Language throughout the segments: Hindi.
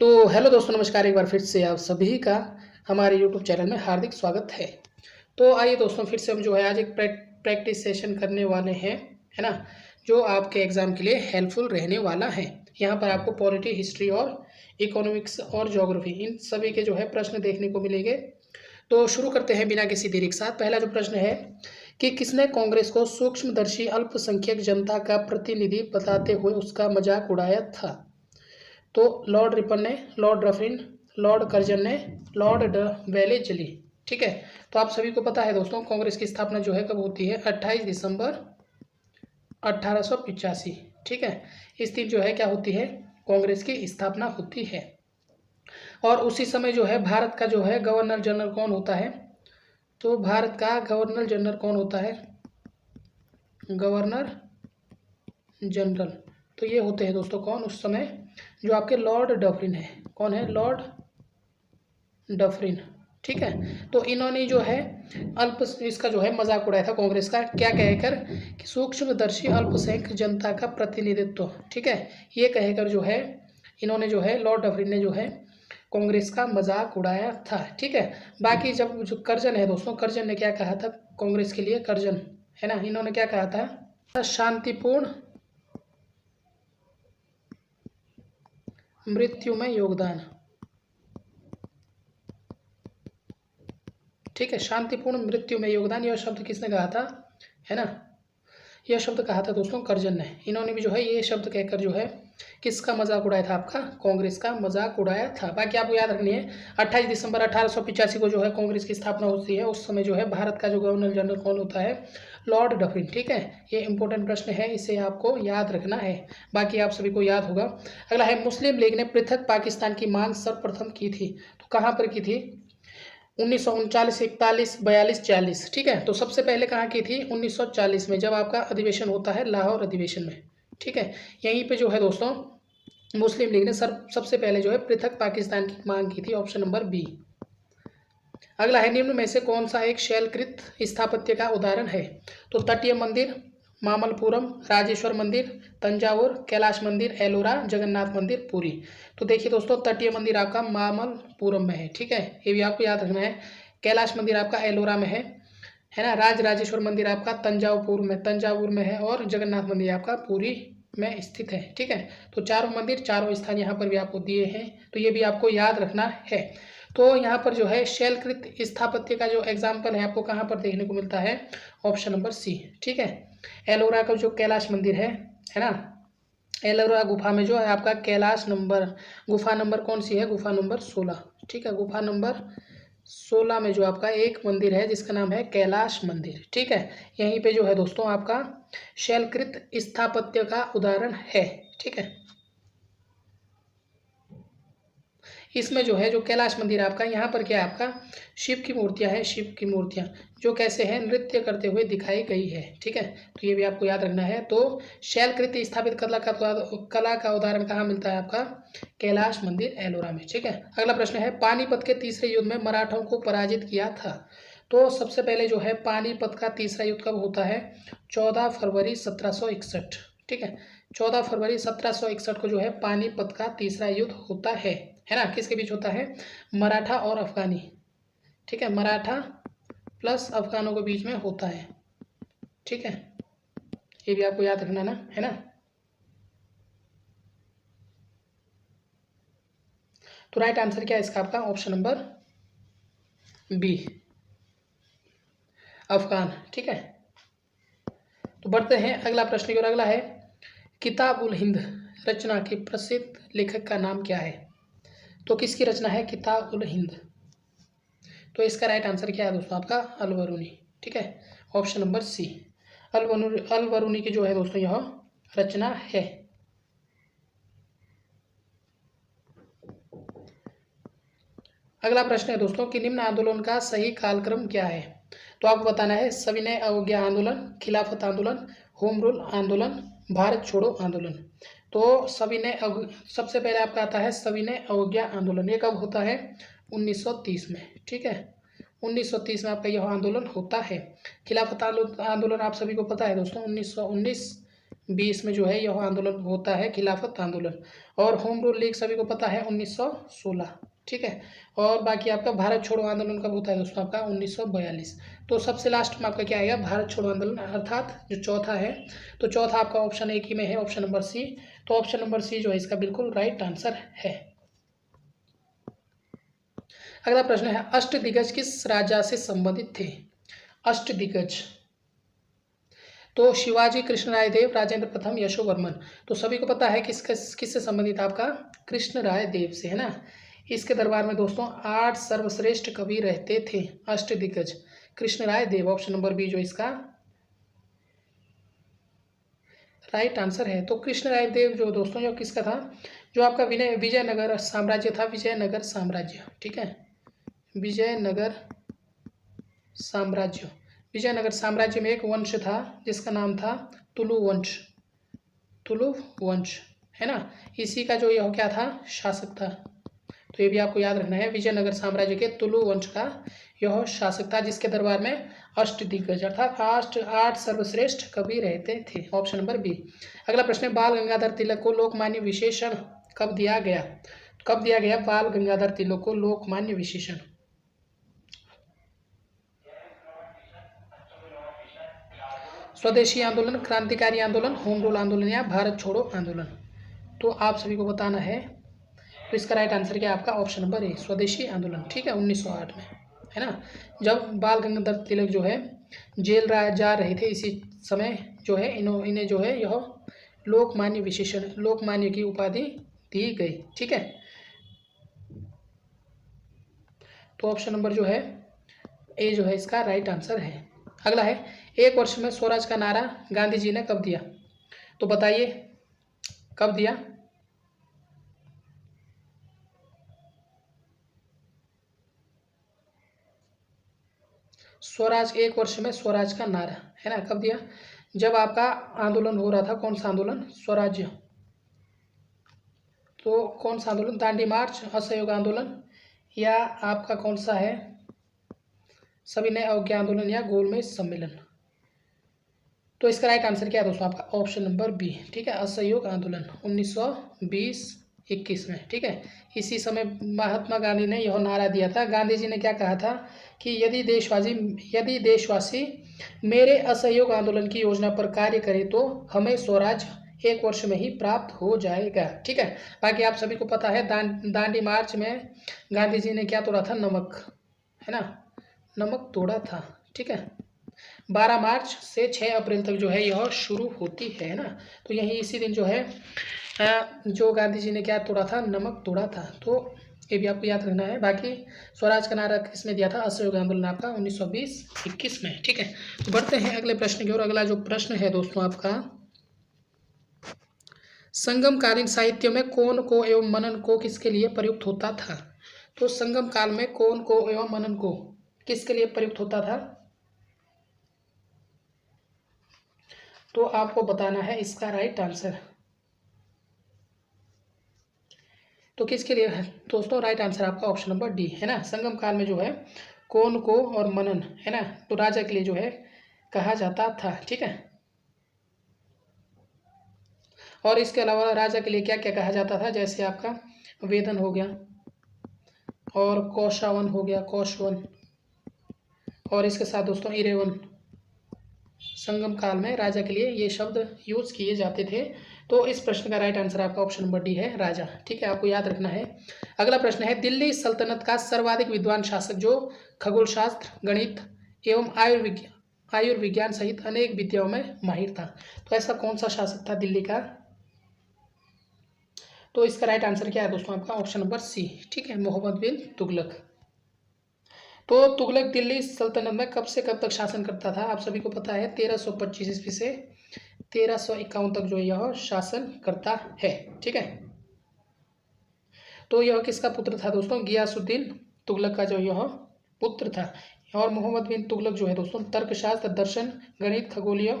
तो हेलो दोस्तों, नमस्कार। एक बार फिर से आप सभी का हमारे यूट्यूब चैनल में हार्दिक स्वागत है। तो आइए दोस्तों, फिर से हम जो है आज एक प्रैक्टिस सेशन करने वाले हैं, है ना, जो आपके एग्जाम के लिए हेल्पफुल रहने वाला है। यहाँ पर आपको पॉलिटी, हिस्ट्री और इकोनॉमिक्स और ज्योग्राफी, इन सभी के जो है प्रश्न देखने को मिलेंगे। तो शुरू करते हैं बिना किसी देरी के साथ। पहला जो प्रश्न है कि किसने कांग्रेस को सूक्ष्मदर्शी अल्पसंख्यक जनता का प्रतिनिधि बताते हुए उसका मजाक उड़ाया था? तो लॉर्ड रिपन ने, लॉर्ड डफरिन, लॉर्ड कर्जन ने, लॉर्ड वेलेजली। ठीक है, तो आप सभी को पता है दोस्तों, कांग्रेस की स्थापना जो है कब होती है? 28 दिसंबर 1885। ठीक है, इस दिन जो है क्या होती है? कांग्रेस की स्थापना होती है। और उसी समय जो है भारत का जो है गवर्नर जनरल कौन होता है? तो भारत का गवर्नर जनरल कौन होता है? गवर्नर जनरल तो ये होते हैं दोस्तों कौन उस समय? जो आपके लॉर्ड डफरिन है। कौन है? Lord Dufferin. ठीक है, तो इन्होंने जो है इसका जो है मजाक उड़ाया था कांग्रेस का, क्या कहकर कि सूक्ष्मदर्शी अल्पसंख्यक जनता का प्रतिनिधित्व। ठीक है, ये कहकर जो है इन्होंने जो है लॉर्ड डफरिन ने जो है कांग्रेस का मजाक उड़ाया था। ठीक है, बाकी जब जो कर्जन है दोस्तों, कर्जन ने क्या कहा था कांग्रेस के लिए? कर्जन है ना, इन्होंने क्या कहा था? शांतिपूर्ण मृत्यु में योगदान। ठीक है, शांतिपूर्ण मृत्यु में योगदान, यह शब्द किसने कहा था? है ना, यह शब्द कहा था दोस्तों कर्जन ने। इन्होंने भी जो है ये शब्द कहकर जो है किसका मजाक उड़ाया था? आपका कांग्रेस का मजाक उड़ाया था। बाकी आपको याद रखनी है 28 दिसंबर 1885 को जो है कांग्रेस की स्थापना होती है। उस समय जो है भारत का जो गवर्नर जनरल कौन होता है? Lord Dufferin. ठीक है, ये इंपॉर्टेंट प्रश्न है, इसे आपको याद रखना है। बाकी आप सभी को याद होगा। अगला है, मुस्लिम लीग ने पृथक पाकिस्तान की मांग सर्वप्रथम की थी, तो कहाँ पर की थी? 1939, 41, 42, 40। ठीक है, तो सबसे पहले कहाँ की थी? 1940 में, जब आपका अधिवेशन होता है लाहौर अधिवेशन में। ठीक है, यहीं पे जो है दोस्तों मुस्लिम लीग ने सबसे पहले जो है पृथक पाकिस्तान की मांग की थी। Option number B. अगला है, निम्न में से कौन सा एक शैलकृत स्थापत्य का उदाहरण है? तो तटीय मंदिर, मामल्लपुरम, राजेश्वर मंदिर, तंजावुर, कैलाश मंदिर, एलोरा, जगन्नाथ मंदिर, पुरी। तो देखिए दोस्तों, तटीय मंदिर आपका मामल्लपुरम में है। ठीक है, ये भी आपको याद रखना है। कैलाश मंदिर आपका एलोरा में है ना। राजेश्वर मंदिर आपका तंजावुर में है, और जगन्नाथ मंदिर आपका पुरी में स्थित है। ठीक है, तो चारों मंदिर, चारों स्थान यहाँ पर भी आपको दिए हैं, तो ये भी आपको याद रखना है। तो यहाँ पर जो है शैलकृत स्थापत्य का जो एग्जाम्पल है आपको कहाँ पर देखने को मिलता है? Option number C. ठीक है, एलोरा का जो कैलाश मंदिर है ना, एलोरा गुफा में जो है आपका कैलाश गुफा नंबर कौन सी है? गुफा नंबर 16। ठीक है, गुफा नंबर 16 में जो आपका एक मंदिर है जिसका नाम है कैलाश मंदिर। ठीक है, यहीं पे जो है दोस्तों आपका शैलकृत स्थापत्य का उदाहरण है। ठीक है, इसमें जो है जो कैलाश मंदिर आपका, यहाँ पर क्या है? आपका शिव की मूर्तियाँ हैं, शिव की मूर्तियाँ जो कैसे हैं? नृत्य करते हुए दिखाई गई है। ठीक है, तो ये भी आपको याद रखना है। तो शैलकृत स्थापित कला का उदाहरण कहाँ मिलता है? आपका कैलाश मंदिर एलोरा में। ठीक है, अगला प्रश्न है, पानीपत के तीसरे युद्ध में मराठों को पराजित किया था। तो सबसे पहले जो है पानीपत का तीसरा युद्ध कब होता है? 14 फरवरी 1761। ठीक है, 14 फरवरी 1761 को जो है पानीपत का तीसरा युद्ध होता है ना। किसके बीच होता है? मराठा और अफगानी। ठीक है, मराठा प्लस अफगानों के बीच में होता है। ठीक है, ये भी आपको याद रखना ना, है ना। तो राइट आंसर क्या है इसका? आपका ऑप्शन नंबर बी, अफगान। ठीक है, तो बढ़ते हैं अगला प्रश्न की ओर। अगला है, किताब उल हिंद रचना के प्रसिद्ध लेखक का नाम क्या है? तो किसकी रचना है किताब उल हिंद? तो इसका राइट आंसर क्या है दोस्तों? आपका अल-बरूनी। ठीक है, ऑप्शन नंबर सी, अल-बरूनी की जो है दोस्तों यह रचना है। अगला प्रश्न है दोस्तों कि निम्न आंदोलन का सही कालक्रम क्या है? तो आपको बताना है सविनय अवज्ञा आंदोलन, खिलाफत आंदोलन, होम रूल आंदोलन, भारत छोड़ो आंदोलन। तो सबसे पहले आपका आता है सविनय अवज्ञा आंदोलन। ये कब होता है? 1930 में। ठीक है, 1930 में आपका यह आंदोलन होता है। खिलाफत आंदोलन आप सभी को पता है दोस्तों 1919 1920 में जो है यह आंदोलन होता है, खिलाफत आंदोलन। और होम रूल लीग सभी को पता है 1916, ठीक है। और बाकी आपका भारत छोड़ो आंदोलन कब होता है दोस्तों, आपका 1942। तो सबसे लास्ट में आपका क्या आएगा, भारत छोड़ो आंदोलन, अर्थात जो चौथा है। तो चौथा आपका ऑप्शन एक ही में है, ऑप्शन नंबर सी। तो ऑप्शन नंबर सी जो है इसका बिल्कुल राइट आंसर है। अगला प्रश्न है, अष्टदिग्गज किस राजा से संबंधित थे। अष्टदिग्गज, तो शिवाजी, कृष्णराय देव, राजेंद्र प्रथम, यशोवर्मन। तो सभी को पता है किससे संबंधित आपका, कृष्णराय देव से, है ना। इसके दरबार में दोस्तों 8 सर्वश्रेष्ठ कवि रहते थे, अष्टदिग्गज, कृष्णराय देव। ऑप्शन नंबर बी जो इसका राइट आंसर है। तो कृष्णराय देव जो दोस्तों जो किसका था, जो आपका विजयनगर साम्राज्य था, विजयनगर साम्राज्य, ठीक है, विजयनगर साम्राज्य। विजयनगर साम्राज्य में एक वंश था जिसका नाम था तुलु वंश, तुलु वंश, है ना। इसी का जो यह क्या था, शासक था। तो ये भी आपको याद रखना है, विजयनगर साम्राज्य के तुलु वंश का यह शासक था, जिसके दरबार में अष्टदिग्गज अर्थात 8 सर्वश्रेष्ठ कवि रहते थे। Option number B. अगला प्रश्न है, बाल गंगाधर तिलक को लोकमान्य विशेषण कब दिया गया। कब दिया गया बाल गंगाधर तिलक को लोकमान्य विशेषण। स्वदेशी आंदोलन, क्रांतिकारी आंदोलन, होम रूल आंदोलन या भारत छोड़ो आंदोलन। तो आप सभी को बताना है। तो इसका राइट आंसर क्या है आपका, ऑप्शन नंबर ए, स्वदेशी आंदोलन, ठीक है, 1908 में, है ना। जब बाल गंगाधर तिलक जो है जेल जा रहे थे, इसी समय जो है इन्हें जो है यह लोकमान्य विशेषण, लोकमान्य की उपाधि दी गई, ठीक है। तो ऑप्शन नंबर जो है ए जो है इसका राइट आंसर है। अगला है, एक वर्ष में स्वराज का नारा गांधी जी ने कब दिया। तो बताइए कब दिया। स्वराज, एक वर्ष में स्वराज का नारा, है ना, कब दिया, जब आपका आंदोलन हो रहा था, कौन सा आंदोलन, स्वराज्य। तो कौन सा आंदोलन, दांडी मार्च, असहयोग आंदोलन, या आपका कौन सा है, सविनय अवज्ञा आंदोलन या गोलमेज सम्मेलन। तो इसका राइट आंसर क्या है दोस्तों आपका, ऑप्शन नंबर बी, ठीक है, असहयोग आंदोलन 1920-21 में, ठीक है। इसी समय महात्मा गांधी ने यह नारा दिया था। गांधी जी ने क्या कहा था कि यदि देशवासी मेरे असहयोग आंदोलन की योजना पर कार्य करें तो हमें स्वराज एक वर्ष में ही प्राप्त हो जाएगा, ठीक है। बाकी आप सभी को पता है दांडी मार्च में गांधी जी ने क्या तोड़ा था, नमक, है ना, नमक तोड़ा था, ठीक है। 12 मार्च से 6 अप्रैल तक जो है यह शुरू होती है ना। तो यही इसी दिन जो है जो गांधी जी ने क्या तोड़ा था, नमक तोड़ा था। तो ये भी आपको याद रखना है। बाकी स्वराज का नारा किसमें दिया था, असहयोग आंदोलन आपका 1920-21 में, ठीक है। तो बढ़ते हैं अगले प्रश्न की ओर। अगला जो प्रश्न है दोस्तों आपका, संगमकालीन साहित्य में कौन को एवं मनन को किसके लिए प्रयुक्त होता था। तो संगम काल में कौन को एवं मनन को किसके लिए प्रयुक्त होता था, तो आपको बताना है इसका राइट आंसर। तो किसके लिए है दोस्तों, राइट आंसर आपका ऑप्शन नंबर डी, है ना। संगम काल में जो है कौन को और मनन, है ना, तो राजा के लिए जो है कहा जाता था, ठीक है। और इसके अलावा राजा के लिए क्या क्या कहा जाता था, जैसे आपका वेदन हो गया और कौशावन हो गया, कौशवन, और इसके साथ दोस्तों इरेवन। संगम काल में राजा के लिए ये शब्द यूज किए जाते थे। तो इस प्रश्न का राइट आंसर आपका ऑप्शन नंबर डी है, राजा, ठीक है, आपको याद रखना है। अगला प्रश्न है, दिल्ली सल्तनत का सर्वाधिक विद्वान शासक जो खगोल शास्त्र, गणित एवं आयुर्विज्ञान सहित अनेक विद्याओं में माहिर था। तो ऐसा कौन सा शासक था दिल्ली का। तो इसका राइट आंसर क्या है दोस्तों आपका, ऑप्शन नंबर सी, ठीक है, मोहम्मद बिन तुगलक। तो तुगलक दिल्ली सल्तनत में कब से कब तक शासन करता था, आप सभी को पता है 1325 ईस्वी से 1351 तक जो यह शासन करता है, ठीक है। तो यह किसका पुत्र था दोस्तों, गियासुद्दीन तुगलक का जो यह पुत्र था। और मोहम्मद बिन तुगलक जो है दोस्तों तर्कशास्त्र, दर्शन, गणित, खगोलीय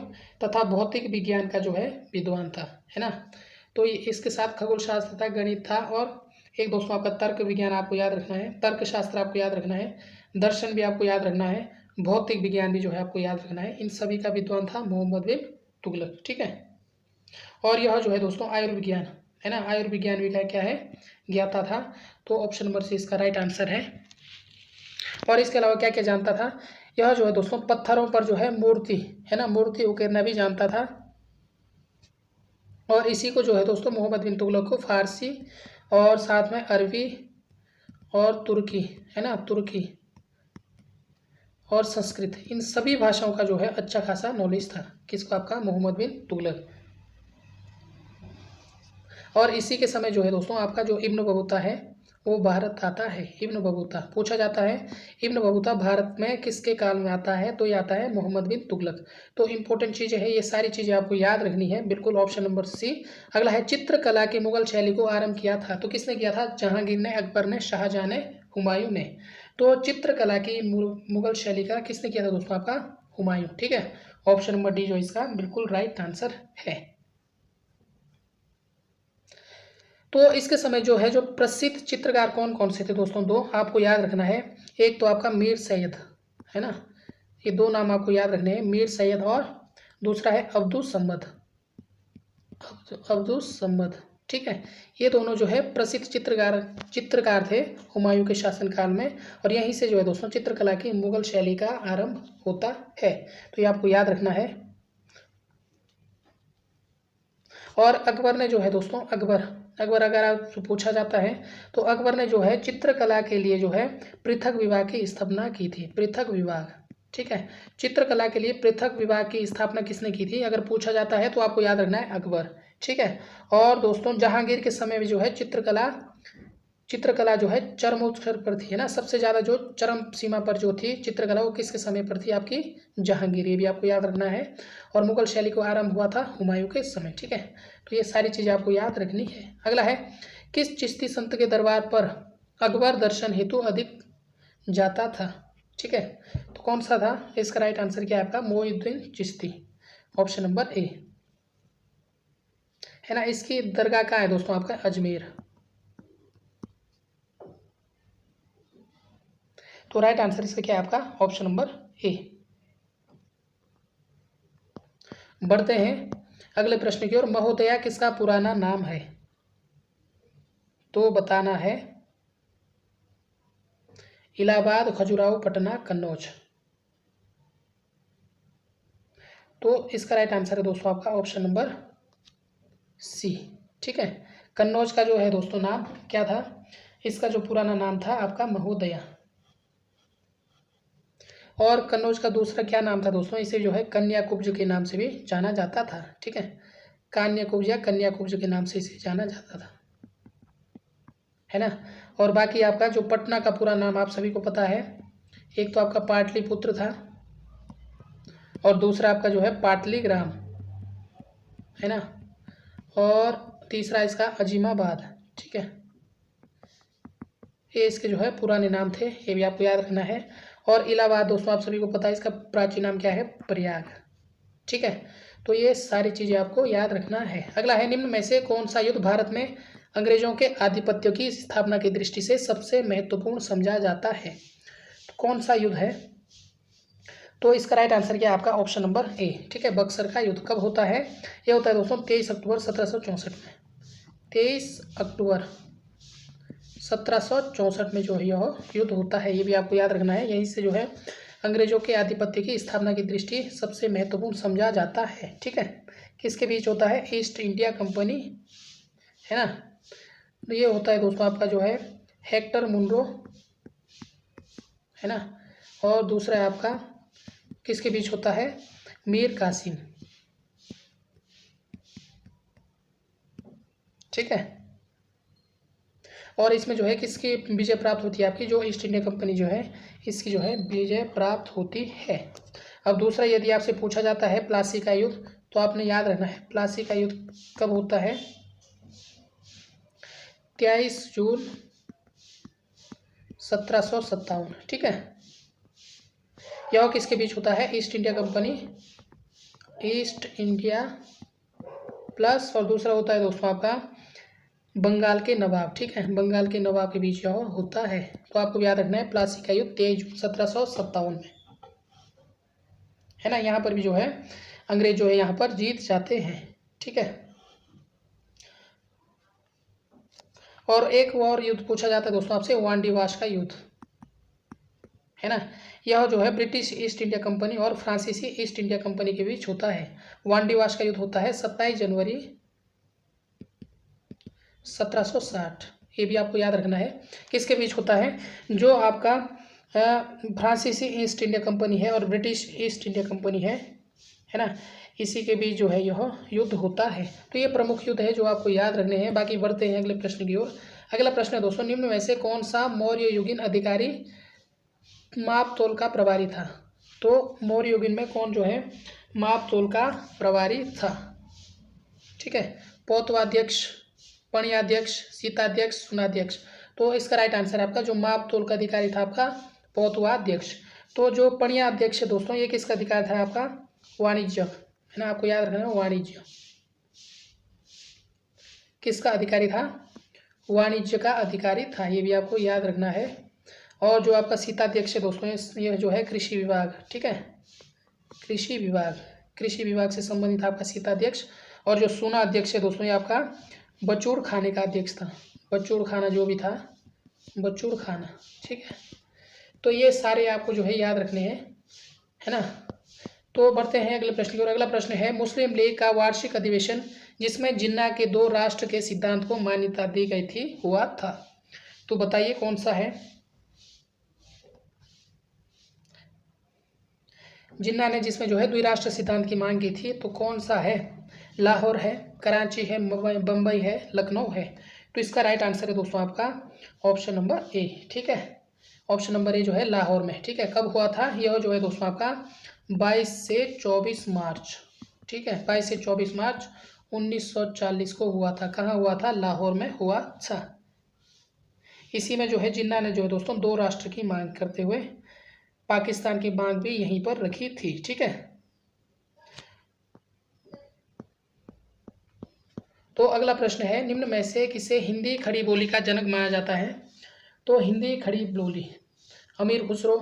तथा भौतिक विज्ञान का जो है विद्वान था, है ना। तो इसके साथ खगोल शास्त्र था, गणित था, और एक दोस्तों आपका तर्क विज्ञान आपको याद रखना है, तर्कशास्त्र आपको याद रखना है, दर्शन भी आपको याद रखना है, भौतिक विज्ञान भी जो है आपको याद रखना है। इन सभी का विद्वान था मोहम्मद बिन तुगलक, ठीक है। और यह जो है दोस्तों आयुर्विज्ञान है ना, आयुर्विज्ञान भी क्या है, ज्ञाता था। तो ऑप्शन नंबर सी इसका राइट आंसर है। और इसके अलावा क्या क्या जानता था, यह जो है दोस्तों पत्थरों पर जो है मूर्ति है ना, मूर्ति उकेरना भी जानता था। और इसी को जो है दोस्तों मोहम्मद बिन तुगलक को फारसी और साथ में अरबी और तुर्की है ना, तुर्की और संस्कृत, इन सभी भाषाओं का जो है अच्छा खासा नॉलेज था। किसको, आपका मोहम्मद बिन तुगलक। और इसी के समय जो है दोस्तों आपका जो इब्न बतूता है वो भारत आता है। इब्न बतूता पूछा जाता है, इब्न बतूता भारत में किसके काल में आता है, तो ये आता है मोहम्मद बिन तुगलक। तो इंपॉर्टेंट चीज़ें है, ये सारी चीज़ें आपको याद रखनी है बिल्कुल। Option number C. अगला है चित्रकला की मुगल शैली को आरंभ किया था, तो किसने किया था, जहांगीर ने, अकबर ने, शाहजहां ने, हुमायूं ने। तो चित्रकला की मुगल शैली का किसने किया था दोस्तों, आपका हुमायूं। ठीक है, ऑप्शन नंबर डी जो इसका बिल्कुल राइट आंसर है। तो इसके समय जो है जो प्रसिद्ध चित्रकार कौन कौन से थे दोस्तों, दो आपको याद रखना है। एक तो आपका मीर सैयद है ना, ये दो नाम आपको याद रखने हैं, मीर सैयद, और दूसरा है अब्दुस समद, अब्दुस समद। ठीक है, ये दोनों जो है प्रसिद्ध चित्रकार थे हुमायूं के शासनकाल में। और यहीं से जो है दोस्तों चित्रकला की मुगल शैली का आरंभ होता है, तो ये आपको याद रखना है। और अकबर ने जो है दोस्तों, अकबर अगर आपसे पूछा जाता है तो अकबर ने जो है चित्रकला के लिए जो है पृथक विभाग की स्थापना की थी, पृथक विभाग। ठीक है, चित्रकला के लिए पृथक विभाग की स्थापना किसने की थी, अगर पूछा जाता है तो आपको याद रखना है अकबर। ठीक है, और दोस्तों जहांगीर के समय में जो है चित्रकला जो है चरमोत्कर्ष पर थी है ना, सबसे ज़्यादा जो चरम सीमा पर जो थी चित्रकला वो किसके समय पर थी, आपकी जहांगीर, ये भी आपको याद रखना है। और मुगल शैली को आरंभ हुआ था हुमायूं के समय। ठीक है, तो ये सारी चीज़ें आपको याद रखनी है। अगला है किस चिश्ती संत के दरबार पर अकबर दर्शन हेतु अधिक जाता था। ठीक है, तो कौन सा था, इसका राइट आंसर क्या है आपका, Moinuddin Chishti, option number A है ना। इसकी दरगाह कहाँ है दोस्तों, आपका अजमेर। तो राइट आंसर इसका क्या है आपका, ऑप्शन नंबर ए। बढ़ते हैं अगले प्रश्न की ओर। महोदया किसका पुराना नाम है, तो बताना है इलाहाबाद, खजुराहो, पटना, कन्नौज। तो इसका राइट आंसर है दोस्तों आपका ऑप्शन नंबर सी। ठीक है, कन्नौज का जो है दोस्तों नाम क्या था, इसका जो पुराना नाम था आपका महोदया। और कन्नौज का दूसरा क्या नाम था दोस्तों, इसे जो है कन्याकुब्ज के नाम से भी जाना जाता था। ठीक है, कान्याकुब्ज या कन्याकुब्ज के नाम से इसे जाना जाता था, है ना। और बाकी आपका जो पटना का पूरा नाम आप सभी को पता है, एक तो आपका पाटलिपुत्र था और दूसरा आपका जो है पाटलीग्राम है ना, और तीसरा इसका अजीमाबाद। ठीक है, ये इसके जो है पुराने नाम थे, ये भी आपको याद रखना है। और इलाहाबाद दोस्तों आप सभी को पता है इसका प्राचीन नाम क्या है, प्रयाग। ठीक है, तो ये सारी चीज़ें आपको याद रखना है। अगला है निम्न में से कौन सा युद्ध भारत में अंग्रेजों के आधिपत्य की स्थापना की दृष्टि से सबसे महत्वपूर्ण समझा जाता है, तो कौन सा युद्ध है, तो इसका राइट आंसर क्या है आपका, ऑप्शन नंबर ए। ठीक है, बक्सर का युद्ध कब होता है, यह होता है दोस्तों 23 अक्टूबर 1764 में। 23 अक्टूबर 1764 में जो है यह युद्ध होता है, ये भी आपको याद रखना है। यहीं से जो है अंग्रेजों के आधिपत्य की स्थापना की दृष्टि सबसे महत्वपूर्ण समझा जाता है। ठीक है, किसके बीच होता है, ईस्ट इंडिया कंपनी है ना, तो ये होता है दोस्तों आपका जो है हेक्टर मुनरो है ना, और दूसरा है आपका किसके बीच होता है, मीर कासिम। ठीक है, और इसमें जो है किसकी विजय प्राप्त होती है, आपकी जो ईस्ट इंडिया कंपनी जो है इसकी जो है विजय प्राप्त होती है। अब दूसरा यदि आपसे पूछा जाता है प्लासी का युद्ध, तो आपने याद रखना है प्लासी का युद्ध कब होता है, 23 जून 1757। ठीक है, यह किसके बीच होता है, east India company, east India plus, और दूसरा होता है दोस्तों आपका बंगाल के नवाब। ठीक है, बंगाल के नवाब के बीच यह होता है, तो आपको याद रखना है प्लासी का युद्ध 23 जून 1757 में है ना। यहाँ पर भी जो है अंग्रेज जो है यहाँ पर जीत जाते हैं। ठीक है, और एक और युद्ध पूछा जाता है दोस्तों आपसे, वांडीवाश का युद्ध, है ना। यह जो है ब्रिटिश ईस्ट इंडिया कंपनी और फ्रांसीसी ईस्ट इंडिया कंपनी के बीच होता है। वांडीवाश का युद्ध होता है 27 जनवरी 1760। ये भी आपको याद रखना है। किसके बीच होता है? जो आपका फ्रांसीसी ईस्ट इंडिया कंपनी है और ब्रिटिश ईस्ट इंडिया कंपनी है ना, इसी के बीच जो है यह युद्ध होता है। तो ये प्रमुख युद्ध है जो आपको याद रखने हैं। बाकी बढ़ते हैं अगले प्रश्न की ओर। अगला प्रश्न है दोस्तों, निम्न में से कौन सा मौर्य युगीन अधिकारी माप तोल का प्रभारी था? तो मौर्य युगीन में कौन जो है माप तोल का प्रभारी था? ठीक है, पौतवाध्यक्ष, पणियाध्यक्ष, शीताध्यक्ष, सुनाध्यक्ष। तो इसका राइट आंसर है आपका जो माप तोल का अधिकारी था आपका पौतवाध्यक्ष। तो जो पणियाध्यक्ष है दोस्तों, ये किसका अधिकारी था? आपका वाणिज्य, है ना, आपको याद रखना है, वाणिज्य किसका अधिकारी था? वाणिज्य का अधिकारी था, ये भी आपको याद रखना है। और जो आपका शीताध्यक्ष है दोस्तों, यह जो है कृषि विभाग, ठीक है, कृषि विभाग से संबंधित आपका शीताध्यक्ष। और जो सुना अध्यक्ष है दोस्तों, ये आपका बचूड़ खाने का अध्यक्ष था, बचूड़ खाना जो भी था, बचूड़ खाना, ठीक है। तो ये सारे आपको जो है याद रखने हैं, है ना। तो बढ़ते हैं अगले प्रश्न की ओर। अगला प्रश्न है, मुस्लिम लीग का वार्षिक अधिवेशन जिसमें जिन्ना के 2 राष्ट्र के सिद्धांत को मान्यता दी गई थी हुआ था? तो बताइए कौन सा है? जिन्ना ने जिसमें जो है द्विराष्ट्र सिद्धांत की मांग की थी, तो कौन सा है? लाहौर है, कराची है, बम्बई है, लखनऊ है। तो इसका राइट आंसर है दोस्तों आपका ऑप्शन नंबर ए, ठीक है, ऑप्शन नंबर ए जो है लाहौर में, ठीक है। कब हुआ था? यह जो है दोस्तों आपका 22 से 24 मार्च, ठीक है, 22 से 24 मार्च 1940 को हुआ था। कहाँ हुआ था? लाहौर में हुआ था। इसी में जो है जिन्ना ने जो है दोस्तों 2 राष्ट्र की मांग करते हुए पाकिस्तान की मांग भी यहीं पर रखी थी, ठीक है। तो अगला प्रश्न है, निम्न में से किसे हिंदी खड़ी बोली का जनक माना जाता है? तो हिंदी खड़ी बोली अमीर खुसरो,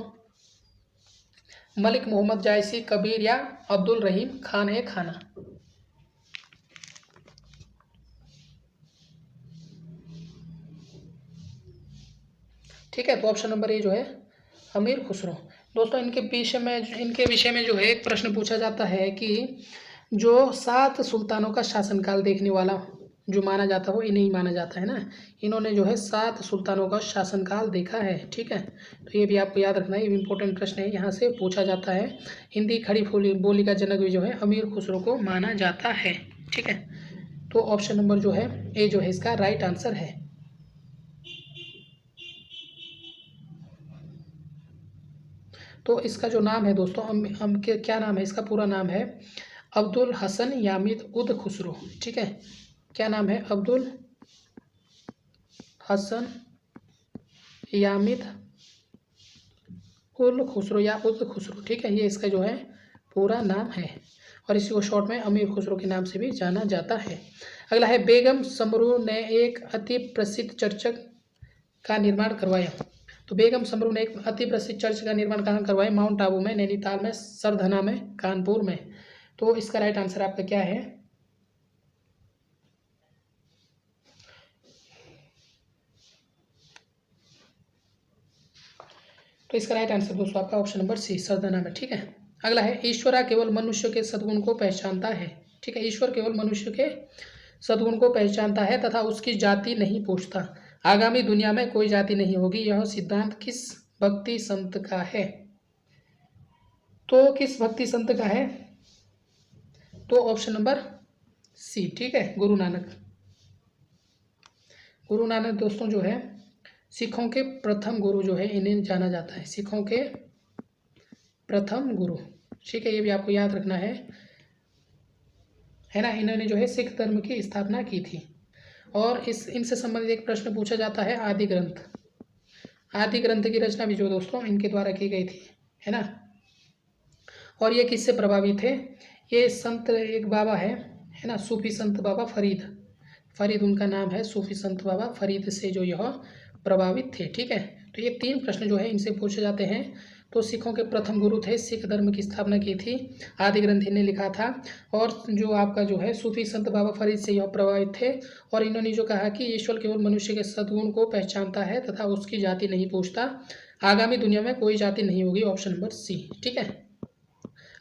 मलिक मोहम्मद जायसी, कबीर या अब्दुल रहीम खान है खाना? ठीक है, तो ऑप्शन नंबर ए जो है अमीर खुसरो। दोस्तों इनके विषय में जो है एक प्रश्न पूछा जाता है कि जो 7 सुल्तानों का शासनकाल देखने वाला जो माना जाता हो, इन्हें ही माना जाता है ना। इन्होंने जो है 7 सुल्तानों का शासनकाल देखा है, ठीक है। तो ये भी आपको याद रखना है, ये भी इंपॉर्टेंट प्रश्न है, यहाँ से पूछा जाता है। हिंदी खड़ी बोली का जनक भी जो है अमीर खुसरो को माना जाता है, ठीक है। तो ऑप्शन नंबर जो है ए जो है इसका राइट आंसर है। तो इसका जो नाम है दोस्तों, क्या नाम है इसका? पूरा नाम है अब्दुल हसन यामिद उद खुसरो, ठीक है। क्या नाम है? अब्दुल हसन यामिद उल खुसरो या उद खुसरो, ठीक है, ये इसका जो है पूरा नाम है। और इसी को शॉर्ट में अमीर खुसरो के नाम से भी जाना जाता है। अगला है, बेगम समरू ने एक अति प्रसिद्ध चर्च का निर्माण करवाया। तो बेगम समरू ने एक अति प्रसिद्ध चर्च का निर्माण कहाँ करवाया? माउंट आबू में, नैनीताल में, सरधना में, कानपुर में। तो इसका राइट आंसर आपका क्या है? तो इसका राइट आंसर दोस्तों आपका ऑप्शन नंबर सी, सरधना में, ठीक है। अगला है, ईश्वरा केवल मनुष्य के सद्गुण को पहचानता है, ठीक है। ईश्वर केवल मनुष्य के सद्गुण को पहचानता है तथा उसकी जाति नहीं पूछता। आगामी दुनिया में कोई जाति नहीं होगी, यह सिद्धांत किस भक्ति संत का है? तो किस भक्ति संत का है? तो ऑप्शन नंबर सी, ठीक है, गुरु नानक। गुरु नानक दोस्तों जो है सिखों के प्रथम गुरु जो है, इन्हें जाना जाता है सिखों के प्रथम गुरु, ठीक है। ये भी आपको याद रखना है ना। इन्होंने जो है सिख धर्म की स्थापना की थी। और इनसे संबंधित एक प्रश्न पूछा जाता है, आदि ग्रंथ की रचना भी जो दोस्तों इनके द्वारा की गई थी, है ना। और ये किससे प्रभावित थे? ये संत एक बाबा है ना, सूफी संत बाबा फरीद उनका नाम है, सूफी संत बाबा फरीद से जो यह प्रभावित थे, ठीक है। तो ये 3 प्रश्न जो है इनसे पूछे जाते हैं। तो सिखों के प्रथम गुरु थे, सिख धर्म की स्थापना की थी, आदि ग्रंथ इन्हें लिखा था। और जो आपका जो है सूफी संत बाबा फरीद से यह प्रभावित थे, और इन्होंने जो कहा कि ईश्वर केवल मनुष्य के सद्गुण को पहचानता है तथा उसकी जाति नहीं पूछता, आगामी दुनिया में कोई जाति नहीं होगी, ऑप्शन नंबर सी। ठीक है,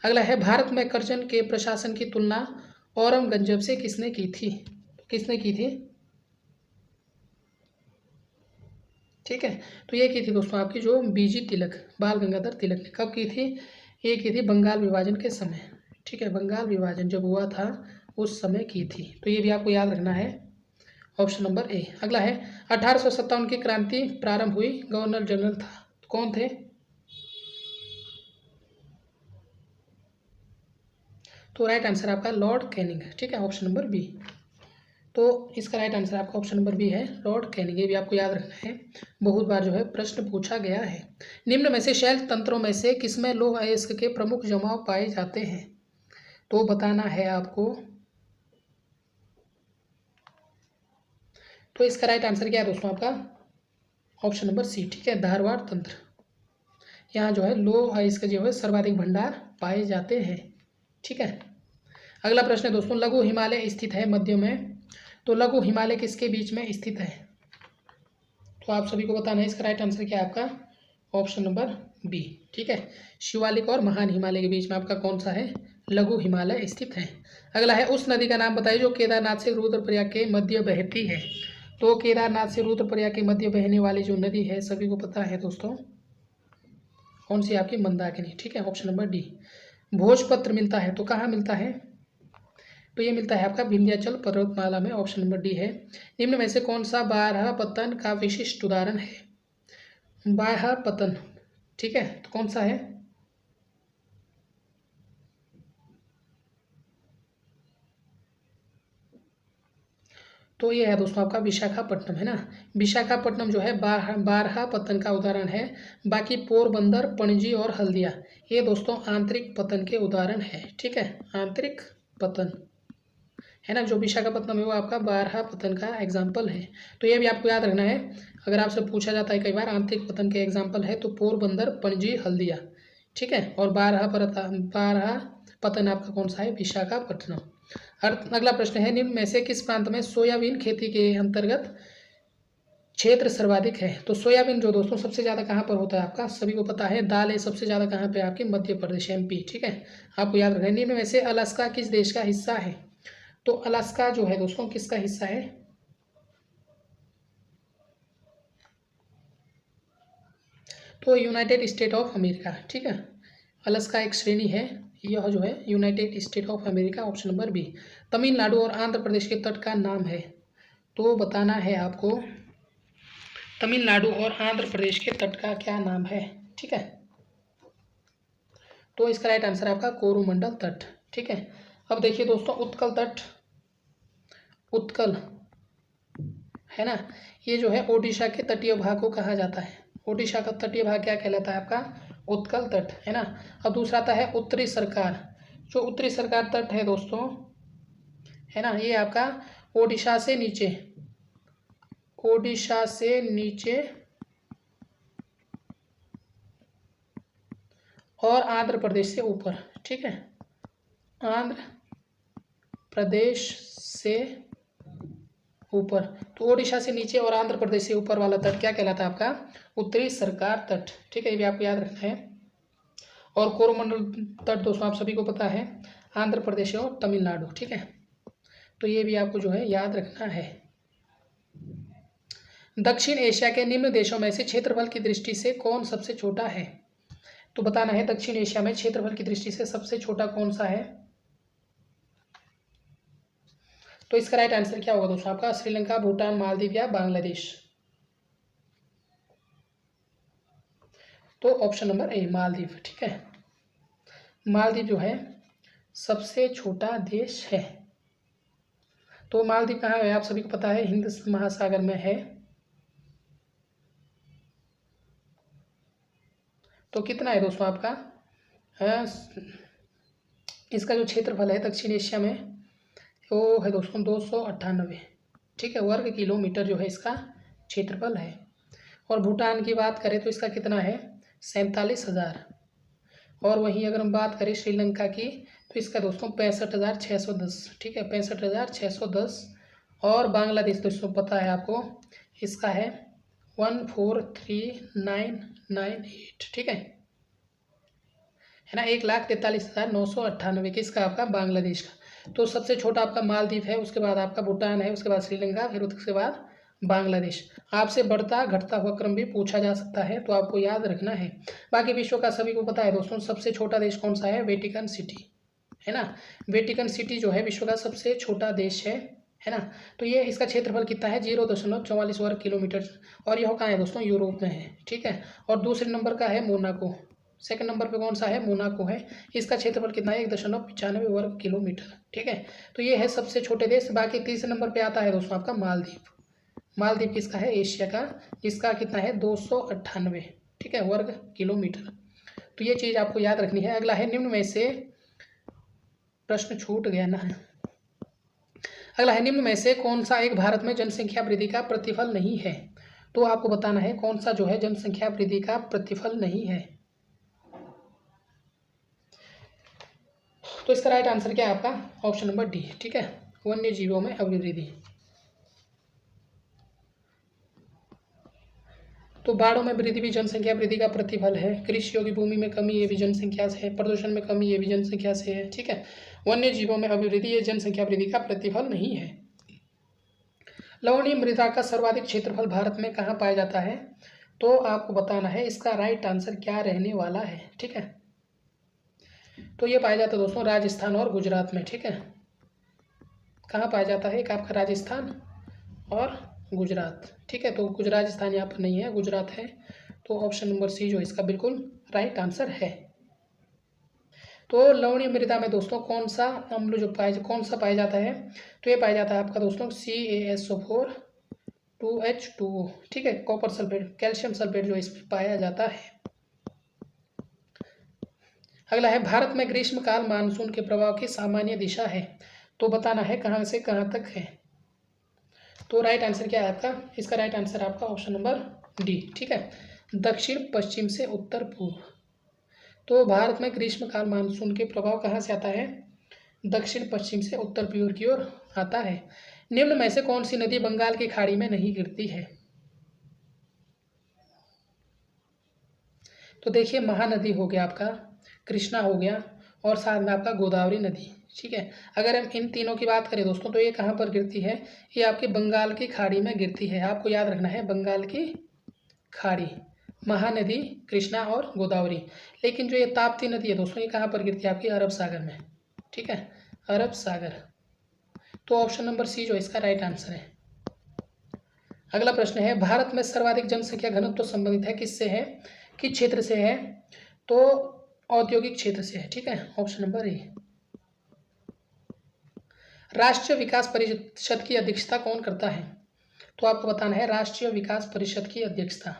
अगला है भारत में कर्जन के प्रशासन की तुलना औरंगजेब से किसने की थी? किसने की थी? ठीक है, तो ये की थी दोस्तों आपकी जो बीजी तिलक, बाल गंगाधर तिलक ने। कब की थी? ये की थी बंगाल विभाजन के समय। ठीक है, बंगाल विभाजन जब हुआ था उस समय की थी, तो ये भी आपको याद रखना है, ऑप्शन नंबर ए। अगला है 1857 की क्रांति प्रारंभ हुई, गवर्नर जनरल था, कौन थे? तो राइट आंसर आपका लॉर्ड कैनिंग। ठीक है, ऑप्शन नंबर बी। तो इसका राइट आंसर आपका ऑप्शन नंबर बी है, लॉर्ड कैनिंग। ये भी आपको याद रखना है, बहुत बार जो है प्रश्न पूछा गया है। निम्न में से शैल तंत्रों में से किसमें लौह अयस्क के प्रमुख जमाव पाए जाते हैं? तो बताना है आपको। तो इसका राइट आंसर क्या है दोस्तों आपका? Option number C. ठीक है, धारवाड़ तंत्र, यहाँ जो है लौह अयस्क जो है सर्वाधिक भंडार पाए जाते हैं। ठीक है, अगला प्रश्न है दोस्तों, लघु हिमालय स्थित है मध्य में, तो लघु हिमालय किसके बीच में स्थित है? तो आप सभी को बताना है, इसका राइट आंसर क्या है आपका? Option number B. ठीक है, शिवालिक और महान हिमालय के बीच में आपका कौन सा है? लघु हिमालय स्थित है। अगला है उस नदी का नाम बताइए जो केदारनाथ से रुद्रप्रयाग के मध्य बहती है। तो केदारनाथ से रुद्रप्रयाग के मध्य बहने वाली जो नदी है सभी को पता है दोस्तों, कौन सी? आपकी मंदाकिनी। ठीक है, ऑप्शन नंबर डी। भोजपत्र मिलता है तो कहाँ मिलता है? तो ये मिलता है आपका विंध्याचल पर्वतमाला में, ऑप्शन नंबर डी है। निम्न में से कौन सा बारह पतन का विशिष्ट उदाहरण है? बारह पतन, ठीक है, तो कौन सा है? तो ये है दोस्तों आपका विशाखापट्टनम, है ना। विशाखापट्टनम जो है बारह पतन का उदाहरण है। बाकी पोरबंदर, पणजी और हल्दिया ये दोस्तों आंतरिक पतन के उदाहरण है। ठीक है, आंतरिक पतन, है ना। जो विशाखापट्टनम है वो आपका बारह पतन का एग्जाम्पल है। तो ये भी आपको याद रखना है, अगर आपसे पूछा जाता है कई बार आंतरिक पतन के एग्जाम्पल है तो पोरबंदर, पणजी, हल्दिया। ठीक है, और बारह पतन आपका कौन सा है? विशाखापट्टनम। अगला प्रश्न है, निम्न में से किस प्रांत में सोयाबीन खेती के अंतर्गत क्षेत्र सर्वाधिक है? तो सोयाबीन जो दोस्तों सबसे ज़्यादा कहाँ पर होता है आपका सभी को पता है, दाल है सबसे ज़्यादा कहाँ पे? आपके मध्य प्रदेश, एमपी। ठीक है, आपको याद रखना है। निम्न में से अलास्का किस देश का हिस्सा है? तो अलास्का जो है दोस्तों किसका हिस्सा है? तो यूनाइटेड स्टेट ऑफ अमेरिका। ठीक है, अलास्का एक श्रेणी है, यह जो है United State of America, option number B. Tamil Nadu और आंध्र प्रदेश के तट का नाम है, तो बताना है आपको तमिलनाडु और आंध्र प्रदेश के तट का क्या नाम है। ठीक है, तो इसका राइट आंसर आपका कोरोमंडल तट। ठीक है, अब देखिए दोस्तों उत्कल तट, उत्कल, है ना, ये जो है ओडिशा के तटीय भाग को कहा जाता है। ओडिशा का तटीय भाग क्या कहलाता है? आपका उत्कल तट, है ना। अब दूसरा आता है उत्तरी सरकार, जो उत्तरी सरकार तट है दोस्तों, है ना, ये आपका ओडिशा से नीचे, ओडिशा से नीचे और आंध्र प्रदेश से ऊपर। ठीक है, आंध्र प्रदेश से ऊपर, तो ओडिशा से नीचे और आंध्र प्रदेश से ऊपर वाला तट क्या कहलाता है? आपका उत्तरी सरकार तट। ठीक है, ये भी आपको याद रखना है। और कोरोमंडल तट दोस्तों आप सभी को पता है, आंध्र प्रदेश और तमिलनाडु। ठीक है, तो ये भी आपको जो है याद रखना है। दक्षिण एशिया के निम्न देशों में से क्षेत्रफल की दृष्टि से कौन सबसे छोटा है? तो बताना है दक्षिण एशिया में क्षेत्रफल की दृष्टि से सबसे छोटा कौन सा है? तो इसका राइट आंसर क्या होगा दोस्तों आपका? श्रीलंका, भूटान, मालदीव या बांग्लादेश। तो ऑप्शन नंबर ए, मालदीव। ठीक है, मालदीव जो है सबसे छोटा देश है। तो मालदीव कहाँ है? आप सभी को पता है, हिंद महासागर में है। तो कितना है दोस्तों आपका? इसका जो क्षेत्रफल है दक्षिण एशिया में वो है दोस्तों 298। ठीक है, वर्ग किलोमीटर जो है इसका क्षेत्रफल है। और भूटान की बात करें तो इसका कितना है? 47,000। और वहीं अगर हम बात करें श्रीलंका की तो इसका दोस्तों 65,610, ठीक है, 65,610। और बांग्लादेश दोस्तों पता है आपको, इसका है 143998, ठीक है ना, 1,43,998 किसका आपका बांग्लादेश का। तो सबसे छोटा आपका मालदीव है, उसके बाद आपका भूटान है, उसके बाद श्रीलंका, फिर उसके बाद बांग्लादेश। आपसे बढ़ता घटता हुआ क्रम भी पूछा जा सकता है, तो आपको याद रखना है। बाकी विश्व का सभी को पता है दोस्तों, सबसे छोटा देश कौन सा है, वेटिकन सिटी, है ना। वेटिकन सिटी जो है विश्व का सबसे छोटा देश है ना। तो ये इसका क्षेत्रफल कितना है, 0.44 वर्ग किलोमीटर। और यह कहाँ है दोस्तों, यूरोप में है, ठीक है। और दूसरे नंबर का है मोनाको, सेकंड नंबर पे कौन सा है, मोनाको है। इसका क्षेत्रफल कितना है, 1.95 वर्ग किलोमीटर, ठीक है। तो ये है सबसे छोटे देश। बाकी तीसरे नंबर पे आता है दोस्तों आपका मालदीव। मालदीव किसका है, एशिया का, जिसका कितना है 298, ठीक है, वर्ग किलोमीटर। तो ये चीज़ आपको याद रखनी है। अगला है निम्न में से, प्रश्न छूट गया ना, अगला है निम्न में से कौन सा एक भारत में जनसंख्या वृद्धि का प्रतिफल नहीं है। तो आपको बताना है कौन सा जो है जनसंख्या वृद्धि का प्रतिफल नहीं है। तो इसका राइट आंसर क्या है आपका, ऑप्शन नंबर डी, ठीक है, वन्य जीवों में अभिवृद्धि। तो बाढ़ों में वृद्धि भी जनसंख्या वृद्धि का प्रतिफल है। कृषि योग्य भूमि में कमी, ये भी जनसंख्या से है। प्रदूषण में कमी, ये भी जनसंख्या से है, ठीक है। वन्य जीवों में अभिवृद्धि, ये जनसंख्या वृद्धि का प्रतिफल नहीं है। लवणीय मृदा का सर्वाधिक क्षेत्रफल भारत में कहाँ पाया जाता है। तो आपको बताना है इसका राइट आंसर क्या रहने वाला है, ठीक है। तो ये पाया जाता है दोस्तों राजस्थान और गुजरात में, ठीक है। कहाँ पाया जाता है, एक आपका राजस्थान और गुजरात, ठीक है। तो गुजरात, राजस्थान यहाँ पर नहीं है, गुजरात है। तो ऑप्शन नंबर सी जो इसका बिल्कुल राइट आंसर है। तो लवणीय मृदा में दोस्तों कौन सा अम्ल जो कौन सा पाया जाता है। तो ये पाया जाता है आपका दोस्तों CaSO4 2H2O, ठीक है। कॉपर सल्फेट, कैल्शियम सल्फेट जो इसमें पाया जाता है। अगला है भारत में ग्रीष्मकाल मानसून के प्रभाव की सामान्य दिशा है। तो बताना है कहाँ से कहाँ तक है। तो राइट आंसर क्या है आपका, इसका राइट आंसर आपका ऑप्शन नंबर डी, ठीक है, दक्षिण पश्चिम से उत्तर पूर्व। तो भारत में ग्रीष्मकाल मानसून के प्रभाव कहाँ से आता है, दक्षिण पश्चिम से उत्तर पूर्व की ओर आता है। निम्न में से कौन सी नदी बंगाल की खाड़ी में नहीं गिरती है। तो देखिए महानदी हो गया आपका, कृष्णा हो गया, और साथ में आपका गोदावरी नदी, ठीक है। अगर हम इन तीनों की बात करें दोस्तों तो ये कहाँ पर गिरती है, ये आपके बंगाल की खाड़ी में गिरती है। आपको याद रखना है बंगाल की खाड़ी, महानदी, कृष्णा और गोदावरी। लेकिन जो ये ताप्ती नदी है दोस्तों ये कहाँ पर गिरती है, आपकी अरब सागर में, ठीक है, अरब सागर। तो ऑप्शन नंबर सी जो इसका राइट आंसर है। अगला प्रश्न है भारत में सर्वाधिक जनसंख्या घनत्व तो संबंधित है किससे है, किस क्षेत्र से है। तो औद्योगिक क्षेत्र से है, ठीक है, ऑप्शन नंबर ए। राष्ट्रीय विकास परिषद की अध्यक्षता कौन करता है। तो आपको बताना है राष्ट्रीय विकास परिषद की अध्यक्षता।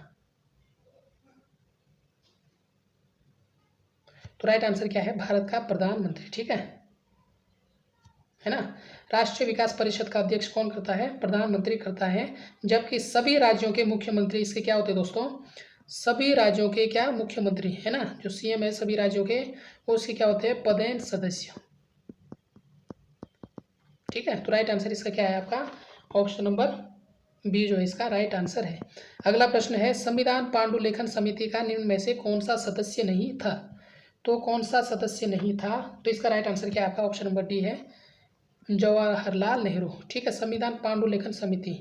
तो राइट आंसर क्या है, भारत का प्रधानमंत्री, ठीक है ना। राष्ट्रीय विकास परिषद का अध्यक्ष कौन करता है, प्रधानमंत्री करता है। जबकि सभी राज्यों के मुख्यमंत्री इसके क्या होते हैं दोस्तों, सभी राज्यों के क्या मुख्यमंत्री, है ना, जो CM है सभी राज्यों के, वो उसके क्या होते हैं, पदेन सदस्य, ठीक है। तो राइट आंसर इसका क्या है आपका, ऑप्शन नंबर बी जो है इसका राइट आंसर है। अगला प्रश्न है संविधान पांडुलेखन समिति का निम्न में से कौन सा सदस्य नहीं था। तो कौन सा सदस्य नहीं था, तो इसका राइट आंसर क्या है आपका, ऑप्शन नंबर डी है, जवाहरलाल नेहरू, ठीक है। संविधान पांडुलेखन समिति,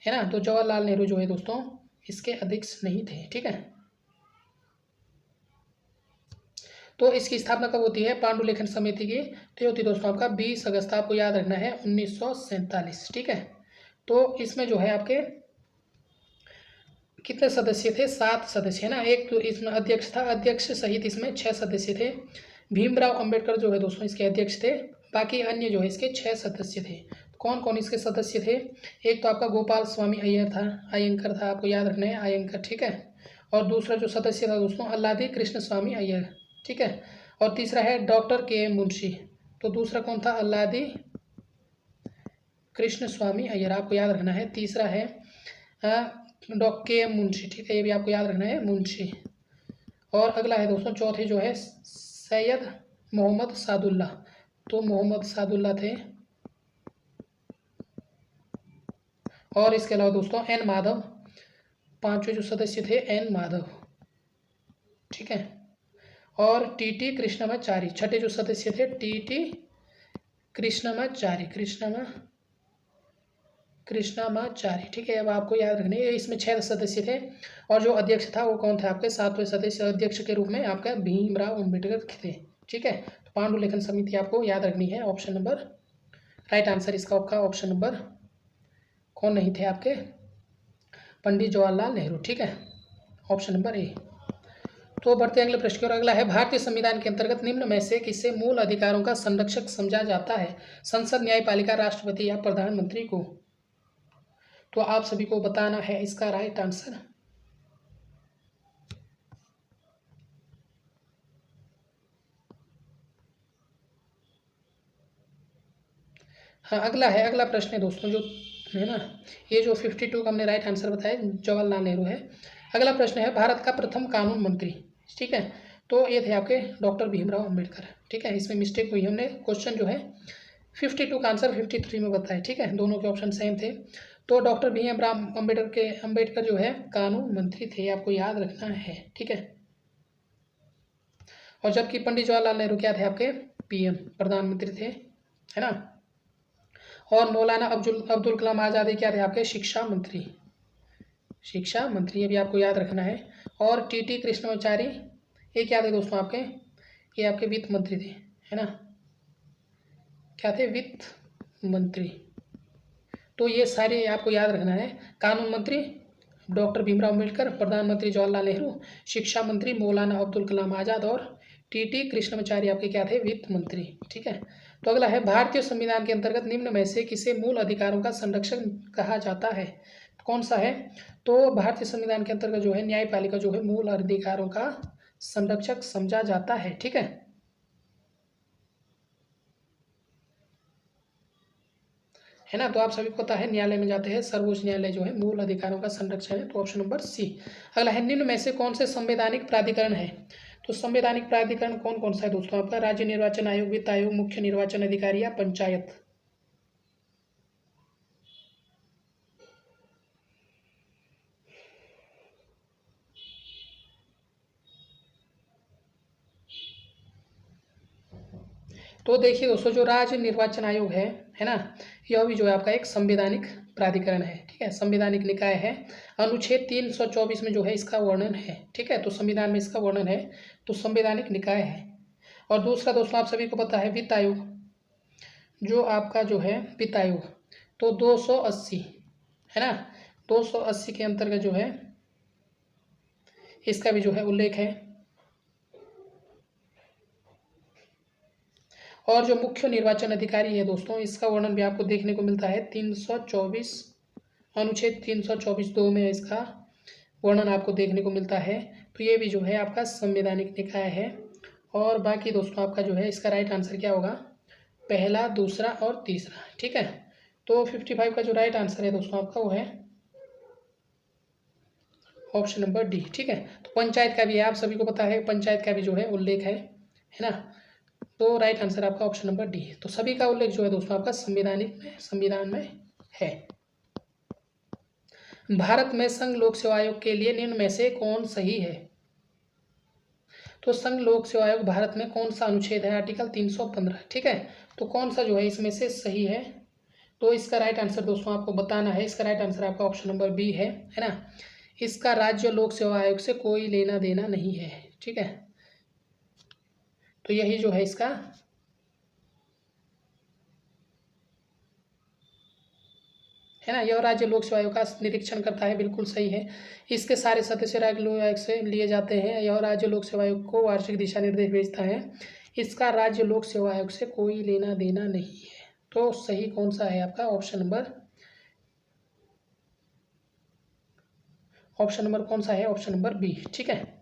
है ना, तो जवाहरलाल नेहरू जो है दोस्तों इसके अध्यक्ष नहीं थे, ठीक है। तो इसकी स्थापना कब होती है पांडुलेखन समिति की, तो ये होती है दोस्तों आपका 20 अगस्त, आपको याद रखना है 1947, ठीक है। तो इसमें जो है आपके कितने सदस्य थे, 7 सदस्य, है ना। एक तो इसमें अध्यक्ष था, अध्यक्ष सहित इसमें 6 सदस्य थे। भीमराव अंबेडकर जो है दोस्तों इसके अध्यक्ष थे। बाकी अन्य जो है इसके 6 सदस्य थे। कौन कौन इसके सदस्य थे, एक तो आपका गोपाल स्वामी अय्यर था, अयंकर था, आपको याद रखना है अयंकर, ठीक है। और दूसरा जो सदस्य था दोस्तों अल्लादी कृष्ण स्वामी अय्यर, ठीक है। और तीसरा है डॉक्टर KM मुंशी। तो दूसरा कौन था, अल्लादी कृष्ण स्वामी अय्यर, आपको याद रखना है। तीसरा है डॉक्टर KM मुंशी, ठीक है, ये भी आपको याद रखना है, मुंशी। और अगला है दोस्तों चौथे जो है सैयद मोहम्मद सादुल्ला, तो मोहम्मद सादुल्ला थे। और इसके अलावा दोस्तों एन माधव, पांचवें जो सदस्य थे एन माधव, ठीक है। और टीटी कृष्णमाचारी, छठे जो सदस्य थे टीटी कृष्णमाचारी, कृष्णमाचारी, ठीक है। अब आपको याद रखना है इसमें 6 सदस्य थे और जो अध्यक्ष था वो कौन था आपके 7वें सदस्य अध्यक्ष के रूप में आपका भीमराव अम्बेडकर थे, ठीक है। तो पांडुलिखन समिति आपको याद रखनी है। ऑप्शन नंबर राइट आंसर इसका आपका ऑप्शन नंबर कौन नहीं थे आपके, पंडित जवाहरलाल नेहरू, ठीक है, ऑप्शन नंबर ए। तो बढ़ते हैं अगले प्रश्न की ओर। अगला है भारतीय संविधान के अंतर्गत निम्न में से किसे मूल अधिकारों का संरक्षक समझा जाता है, संसद, न्यायपालिका, राष्ट्रपति या प्रधानमंत्री को। तो आप सभी को बताना है इसका राइट आंसर। हाँ, अगला प्रश्न है दोस्तों जो है ना, ये जो 52 का हमने राइट आंसर बताया जवाहरलाल नेहरू है। अगला प्रश्न है भारत का प्रथम कानून मंत्री, ठीक है। तो ये थे आपके डॉक्टर भीमराव अम्बेडकर, ठीक है। इसमें मिस्टेक हुई, हमने क्वेश्चन जो है 52 का आंसर 53 में बताया, ठीक है, दोनों के ऑप्शन सेम थे। तो डॉक्टर भीमराव अम्बेडकर जो है कानून मंत्री थे, आपको याद रखना है, ठीक है। और जबकि पंडित जवाहरलाल नेहरू क्या थे आपके पीएम, प्रधानमंत्री थे, है ना। और मौलाना अब्दुल कलाम आज़ाद क्या थे आपके शिक्षा मंत्री, ये भी आपको याद रखना है। और टीटी कृष्णमाचारी ये क्या थे दोस्तों आपके, ये आपके वित्त मंत्री थे, है ना, क्या थे वित्त मंत्री। तो ये सारे आपको याद रखना है, कानून मंत्री डॉक्टर भीमराव अम्बेडकर, प्रधानमंत्री जवाहरलाल नेहरू, शिक्षा मंत्री मौलाना अब्दुल कलाम आज़ाद और टीटी कृष्णमाचारी आपके क्या थे वित्त मंत्री, ठीक है। तो अगला है भारतीय संविधान के अंतर्गत निम्न में से किसे मूल अधिकारों का संरक्षण कहा जाता है, कौन सा है। तो भारतीय संविधान के अंतर्गत जो है न्यायपालिका जो है मूल अधिकारों का संरक्षक समझा जाता है, ठीक है ना। तो आप सभी को पता है न्यायालय में जाते हैं, सर्वोच्च न्यायालय जो है मूल अधिकारों का संरक्षण है, तो ऑप्शन नंबर सी। अगला है निम्न में से कौन से संवैधानिक प्राधिकरण है। तो संवैधानिक प्राधिकरण कौन कौन सा है दोस्तों आपका, राज्य निर्वाचन आयोग, वित्त आयोग, मुख्य निर्वाचन अधिकारी या पंचायत। तो देखिए दोस्तों जो राज्य निर्वाचन आयोग है ना, यह भी जो है आपका एक संवैधानिक प्राधिकरण है, ठीक है, संवैधानिक निकाय है। अनुच्छेद 324 में जो है इसका वर्णन है, ठीक है, तो संविधान में इसका वर्णन है, तो संवैधानिक निकाय है। और दूसरा दोस्तों आप सभी को पता है वित्त आयोग, जो आपका जो है वित्त आयोग, तो 280 है ना, 280 के अंतर्गत जो है इसका भी जो है उल्लेख है। और जो मुख्य निर्वाचन अधिकारी है दोस्तों इसका वर्णन भी आपको देखने को मिलता है 324 अनुच्छेद 324(2) में इसका वर्णन आपको देखने को मिलता है। तो ये भी जो है आपका संवैधानिक निकाय है। और बाकी दोस्तों आपका जो है इसका राइट आंसर क्या होगा, पहला, दूसरा और तीसरा, ठीक है। तो 55 का जो राइट आंसर है दोस्तों आपका वो है ऑप्शन नंबर डी, ठीक है। तो पंचायत का भी है, आप सभी को पता है पंचायत का भी जो है उल्लेख है ना। तो राइट आंसर आपका ऑप्शन नंबर डी। तो सभी का उल्लेख जो है दोस्तों आपका संविधान में है। भारत में संघ लोक सेवा आयोग के लिए निम्न में से कौन सही है। तो संघ लोक सेवा आयोग भारत में कौन सा अनुच्छेद है, आर्टिकल 315, ठीक है। तो कौन सा जो है इसमें से सही है, तो इसका राइट आंसर दोस्तों आपको बताना है। इसका राइट आंसर आपका ऑप्शन नंबर बी है ना। इसका राज्य लोक सेवा आयोग से कोई लेना देना नहीं है, ठीक है। तो यही जो है इसका है ना, यह राज्य लोक सेवा आयोग का निरीक्षण करता है, बिल्कुल सही है। इसके सारे सदस्य राज्य लोक आयोग से लिए जाते हैं। यह राज्य लोक सेवा आयोग को वार्षिक दिशा निर्देश भेजता है। इसका राज्य लोक सेवा आयोग से कोई लेना देना नहीं है। तो सही कौन सा है आपका, ऑप्शन नंबर कौन सा है, ऑप्शन नंबर बी, ठीक है।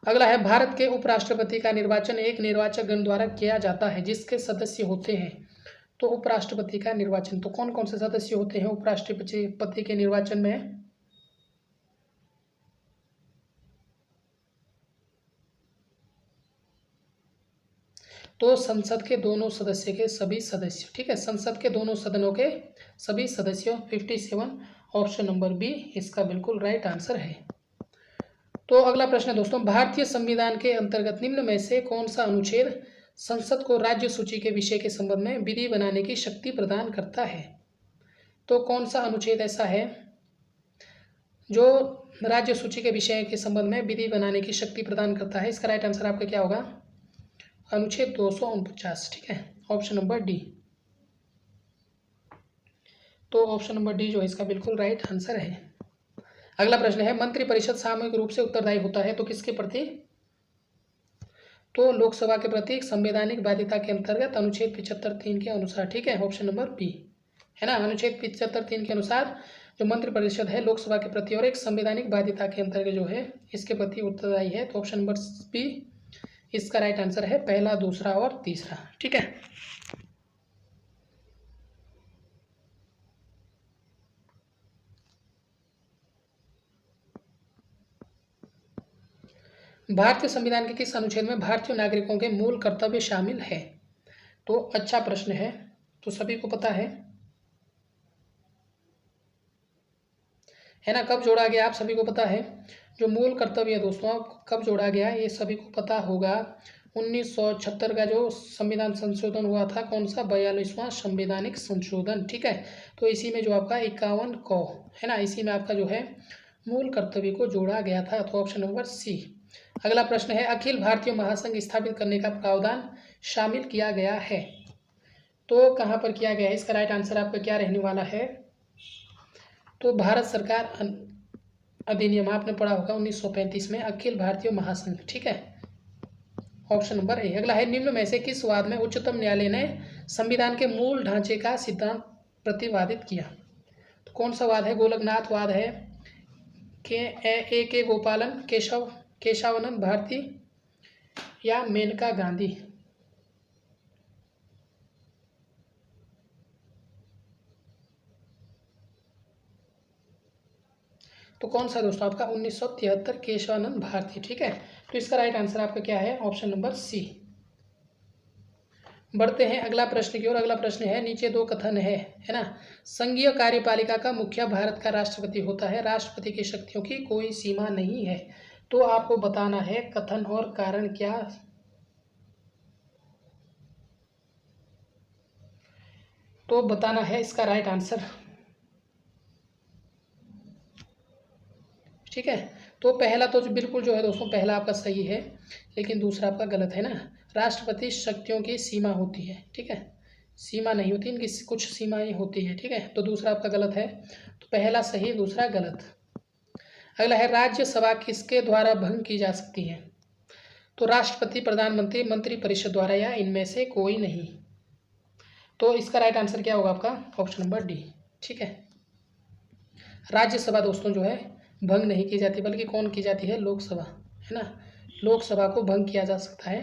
अगला है भारत के उपराष्ट्रपति का निर्वाचन एक निर्वाचक गण द्वारा किया जाता है जिसके सदस्य होते हैं। तो उपराष्ट्रपति का निर्वाचन, तो कौन कौन से सदस्य होते हैं उपराष्ट्रपति के निर्वाचन में। तो संसद के दोनों सदस्य के सभी सदस्य, ठीक है, संसद के दोनों सदनों के सभी सदस्यों 57। ऑप्शन नंबर बी इसका बिल्कुल राइट आंसर है। तो अगला प्रश्न है दोस्तों, भारतीय संविधान के अंतर्गत निम्न में से कौन सा अनुच्छेद संसद को राज्य सूची के विषय के संबंध में विधि बनाने की शक्ति प्रदान करता है? तो कौन सा अनुच्छेद ऐसा है जो राज्य सूची के विषय के संबंध में विधि बनाने की शक्ति प्रदान करता है? इसका राइट आंसर आपका क्या होगा? अनुच्छेद 249, ठीक है, ऑप्शन नंबर डी। तो ऑप्शन नंबर डी जो है इसका बिल्कुल राइट आंसर है। अगला प्रश्न है, मंत्रिपरिषद सामूहिक रूप से उत्तरदायी होता है तो किसके प्रति? तो लोकसभा के प्रति संवैधानिक बाध्यता के अंतर्गत अनुच्छेद 75(3) के अनुसार, ठीक है, ऑप्शन नंबर बी है ना। अनुच्छेद 75(3) के अनुसार जो मंत्रिपरिषद है लोकसभा के प्रति और एक संवैधानिक बाध्यता के अंतर्गत जो है इसके प्रति उत्तरदायी है। तो ऑप्शन नंबर बी इसका राइट आंसर है, पहला, दूसरा और तीसरा, ठीक है। भारतीय संविधान के किस अनुच्छेद में भारतीय नागरिकों के मूल कर्तव्य शामिल है? तो अच्छा प्रश्न है, तो सभी को पता है ना, कब जोड़ा गया आप सभी को पता है। जो मूल कर्तव्य है दोस्तों कब जोड़ा गया ये सभी को पता होगा। 1976 का जो संविधान संशोधन हुआ था, कौन सा? 42वां संवैधानिक संशोधन, ठीक है। तो इसी में जो आपका 51 क है ना, इसी में आपका जो है मूल कर्तव्य को जोड़ा गया था। तो ऑप्शन नंबर सी। अगला प्रश्न है, अखिल भारतीय महासंघ स्थापित करने का प्रावधान शामिल किया गया है तो कहाँ पर किया गया है? इसका राइट आंसर आपका क्या रहने वाला है? तो भारत सरकार अधिनियम आपने पढ़ा होगा 1935 में अखिल भारतीय महासंघ, ठीक है, ऑप्शन नंबर ए। अगला है, निम्न में से किस वाद में उच्चतम न्यायालय ने संविधान के मूल ढांचे का सिद्धांत प्रतिपादित किया? तो कौन सा वाद है? गोलकनाथ वाद है, के गोपालन, केशवानंद भारती या मेनका गांधी? तो कौन सा दोस्तों आपका? 1973 केशवानंद भारती, ठीक है। तो इसका राइट आंसर आपका क्या है? Option number C. बढ़ते हैं अगला प्रश्न की ओर। अगला प्रश्न है, नीचे दो कथन है ना। संघीय कार्यपालिका का मुखिया भारत का राष्ट्रपति होता है, राष्ट्रपति की शक्तियों की कोई सीमा नहीं है। तो आपको बताना है कथन और कारण क्या। तो बताना है इसका राइट आंसर, ठीक है। तो पहला तो बिल्कुल जो है दोस्तों पहला आपका सही है, लेकिन दूसरा आपका गलत है ना। राष्ट्रपति शक्तियों की सीमा होती है, ठीक है, सीमा नहीं होती, इनकी कुछ सीमाएं होती है, ठीक है। तो दूसरा आपका गलत है, तो पहला सही दूसरा गलत। अगला है, राज्यसभा किसके द्वारा भंग की जा सकती है? तो राष्ट्रपति, प्रधानमंत्री, मंत्रिपरिषद द्वारा या इनमें से कोई नहीं। तो इसका राइट आंसर क्या होगा आपका? ऑप्शन नंबर डी, ठीक है। राज्यसभा दोस्तों जो है भंग नहीं की जाती, बल्कि कौन की जाती है? लोकसभा, है ना। लोकसभा को भंग किया जा सकता है,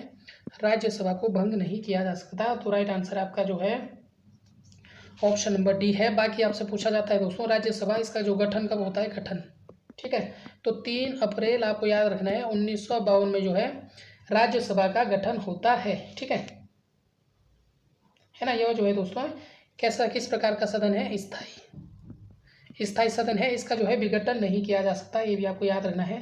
राज्यसभा को भंग नहीं किया जा सकता। तो राइट आंसर आपका जो है ऑप्शन नंबर डी है। बाकी आपसे पूछा जाता है दोस्तों राज्यसभा इसका जो गठन कब होता है? गठन, ठीक है। तो 3 अप्रैल आपको याद रखना है 1952 में जो है राज्यसभा का गठन होता है, ठीक है ना। यह जो है दोस्तों कैसा किस प्रकार का सदन है? स्थायी सदन है, इसका जो है विघटन नहीं किया जा सकता, ये भी आपको याद रखना है।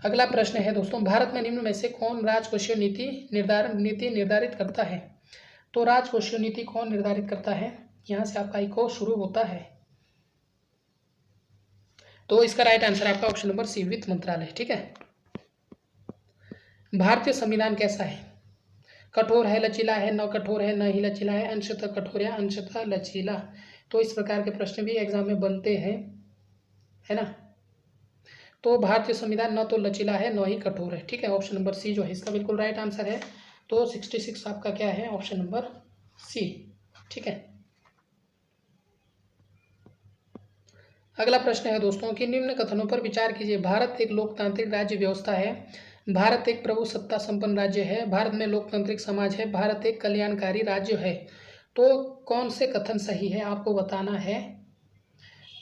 अगला प्रश्न है दोस्तों, भारत में निम्न में से कौन राजकोषीय नीति निर्धारित करता है? तो राजकोषीय नीति कौन निर्धारित करता है? यहाँ से आपका इको शुरू होता है। तो इसका राइट आंसर आपका ऑप्शन नंबर सी, वित्त मंत्रालय, ठीक है। भारतीय संविधान कैसा है? कठोर है, लचीला है, न कठोर है, न ही लचीला है, अंशतः कठोर या अंशतः लचीला? तो इस प्रकार के प्रश्न भी एग्जाम में बनते हैं, है ना। तो भारतीय संविधान न तो लचीला है न ही कठोर है, ठीक है। ऑप्शन नंबर सी जो है इसका बिल्कुल राइट आंसर है। तो 66 आपका क्या है? ऑप्शन नंबर सी, ठीक है। अगला प्रश्न है दोस्तों कि निम्न कथनों पर विचार कीजिए। भारत एक लोकतांत्रिक राज्य व्यवस्था है, भारत एक प्रभुसत्ता संपन्न राज्य है, भारत में लोकतांत्रिक समाज है, भारत एक कल्याणकारी राज्य है। तो कौन से कथन सही है आपको बताना है।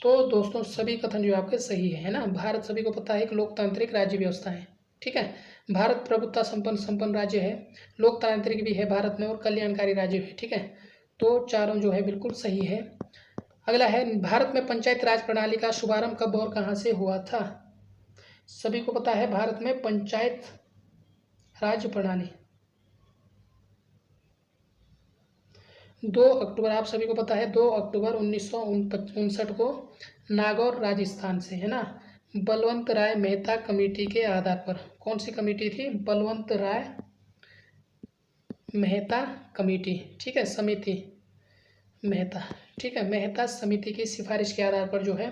तो दोस्तों सभी कथन जो आपके सही है ना। भारत सभी को पता है एक लोकतांत्रिक राज्य व्यवस्था है, ठीक है। भारत प्रभुत्व संपन्न राज्य है, लोकतांत्रिक भी है भारत में और कल्याणकारी राज्य है, ठीक है। तो चारों जो है बिल्कुल सही है। अगला है, भारत में पंचायत राज प्रणाली का शुभारंभ कब और कहाँ से हुआ था। सभी को पता है भारत में पंचायत राज प्रणाली 2 अक्टूबर, आप सभी को पता है 2 अक्टूबर 1959 को नागौर राजस्थान से, है ना, बलवंत राय मेहता कमेटी के आधार पर। कौन सी कमेटी थी? बलवंत राय मेहता कमेटी, ठीक है, समिति मेहता, ठीक है, मेहता समिति की सिफारिश के आधार पर जो है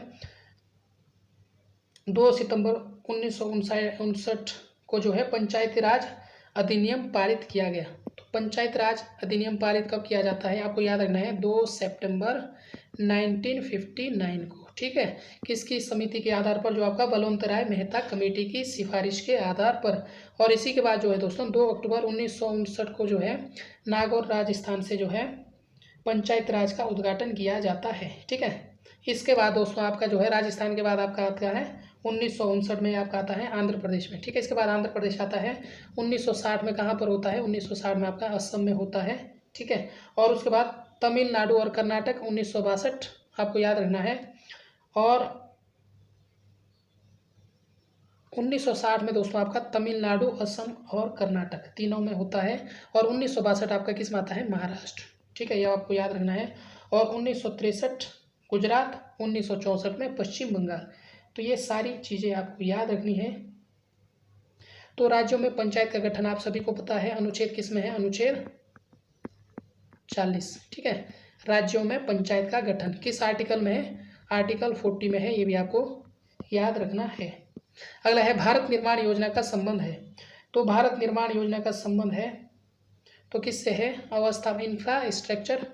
2 सितंबर 1959 को जो है पंचायती राज अधिनियम पारित किया गया। तो पंचायत राज अधिनियम पारित कब किया जाता है? आपको याद रखना है 2 सितंबर 1959 को, ठीक है। किसकी समिति के आधार पर? जो आपका बलवंत राय मेहता कमेटी की सिफारिश के आधार पर। और इसी के बाद जो है दोस्तों 2 अक्टूबर 1959 को जो है नागौर राजस्थान से जो है पंचायत राज का उद्घाटन किया जाता है, ठीक है। इसके बाद दोस्तों आपका जो है राजस्थान के बाद आपका आता है 1959 में आपका आता है आंध्र प्रदेश में, ठीक है। इसके बाद आंध्र प्रदेश आता है 1960 में। कहाँ पर होता है? 1960 में आपका असम में होता है, ठीक है। और उसके बाद तमिलनाडु और कर्नाटक 1962, आपको याद रखना है। और 1960 में दोस्तों आपका तमिलनाडु, असम और कर्नाटक तीनों में होता है। और 1962 आपका किस में आता है? महाराष्ट्र, ठीक है, यह आपको याद रखना है। और 1963 गुजरात, 1964 में पश्चिम बंगाल। तो ये सारी चीज़ें आपको याद रखनी है। तो राज्यों में पंचायत का गठन आप सभी को पता है, अनुच्छेद किस में है? अनुच्छेद 40, ठीक है। राज्यों में पंचायत का गठन किस आर्टिकल में है? आर्टिकल 40 में है, ये भी आपको याद रखना है। अगला है, भारत निर्माण योजना का संबंध है। तो भारत निर्माण योजना का संबंध है तो किससे है? अवस्था इंफ्रास्ट्रक्चर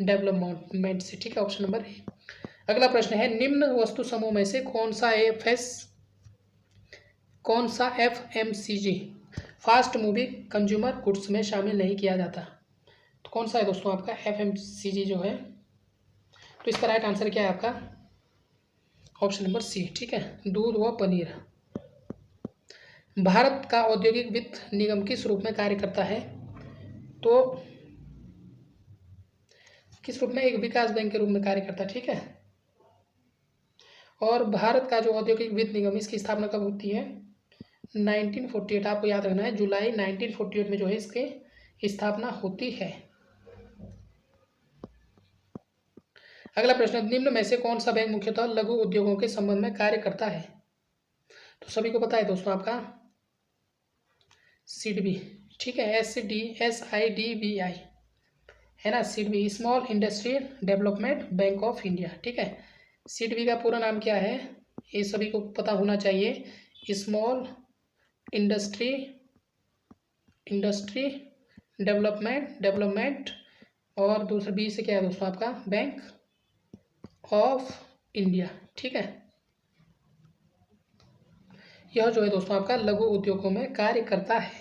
डेवलपमेंट से, ठीक है, ऑप्शन नंबर ए। अगला प्रश्न है, निम्न वस्तु समूह में से कौन सा FMCG fast moving consumer goods में शामिल नहीं किया जाता? तो कौन सा है दोस्तों आपका FMCG जो है? तो इसका राइट आंसर क्या है आपका? ऑप्शन नंबर सी, ठीक है, दूध व पनीर। भारत का औद्योगिक वित्त निगम किस रूप में कार्य करता है? तो किस रूप में? एक विकास बैंक के रूप में कार्य करता है, ठीक है। और भारत का जो औद्योगिक वित्त निगम, इसकी स्थापना कब होती है? 1948, आपको याद रखना है, जुलाई 1948 में जो है इसकी स्थापना होती है। अगला प्रश्न, निम्न में से कौन सा बैंक मुख्यतः लघु उद्योगों के संबंध में कार्य करता है? तो सभी को पता है दोस्तों आपका SIDBI, ठीक है, SIDBI है ना, SIDBI small industrial development bank of India, ठीक है। SIDBI का पूरा नाम क्या है? ये सभी को पता होना चाहिए, स्मॉल इंडस्ट्री डेवलपमेंट और दूसरा बी से क्या है दोस्तों आपका? बैंक ऑफ इंडिया, ठीक है। यह जो है दोस्तों आपका लघु उद्योगों में कार्य करता है।